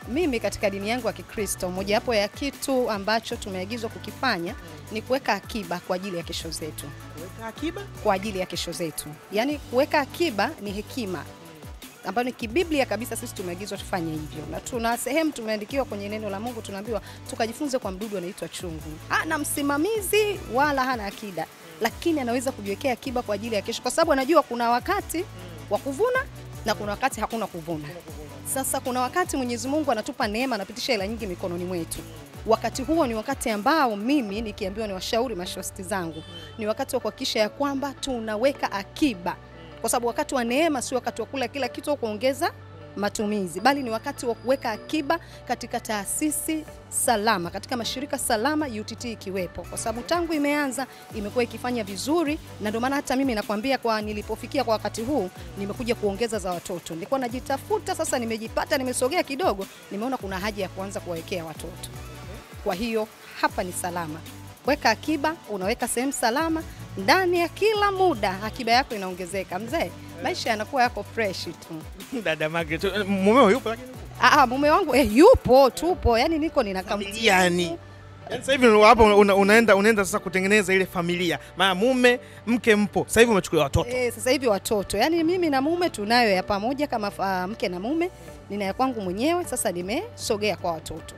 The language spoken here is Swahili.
Mimi katika dini yangu ya Kikristo, mojawapo ya kitu ambacho tumeagizwa kukifanya ni kuweka akiba kwa ajili ya kesho zetu. Kuweka akiba kwa ajili ya kesho zetu. Yaani kuweka akiba ni hekima ambayo ni kibiblia kabisa, sisi tumeagizwa tufanye hivyo. Na tuna sehemu tumeandikiwa kwenye neno la Mungu, tunaambiwa tukajifunze kwa mdudu anaitwa chungu. Hana msimamizi wala hana akida, lakini anaweza kujiwekea akiba kwa ajili ya kesho, kwa sababu anajua kuna wakati wa kuvuna na kuna wakati hakuna kuvuna. Sasa kuna wakati Mwenyezi Mungu anatupa neema, anapitisha hela nyingi mikononi mwetu. Wakati huo ni wakati ambao mimi nikiambiwa ni washauri mashosti zangu, ni wakati wa kuhakikisha ya kwamba tunaweka akiba. Kwa sababu wakati wa neema si wakati wa kula kila kitu au kuongeza matumizi, bali ni wakati wa kuweka akiba katika taasisi salama, katika mashirika salama, UTT ikiwepo. Kwa sababu tangu imeanza imekuwa ikifanya vizuri, na ndio maana hata mimi nakwambia kwa nilipofikia kwa wakati huu nimekuja kuongeza za watoto. Nilikuwa najitafuta, sasa nimejipata, nimesogea kidogo, nimeona kuna haja ya kuanza kuwawekea watoto. Kwa hiyo hapa ni salama. Weka akiba, unaweka sehemu salama, ndani ya kila muda akiba yako inaongezeka. Mzee, maisha yanakuwa yako fresh tu. Dada Margaret, mumeo yupo lakini? Mume wangu yupo, tupo. Yaani niko nina familia yani. Sasa hivi hapo unaenda sasa kutengeneza ile familia. Maana mume, mke mpo. Sasa hivi umechukua watoto. Sasa hivi watoto. Yaani mimi na mume tunayo ya pamoja kama mke na mume. Nina ya kwangu mwenyewe, sasa nimesogea kwa watoto.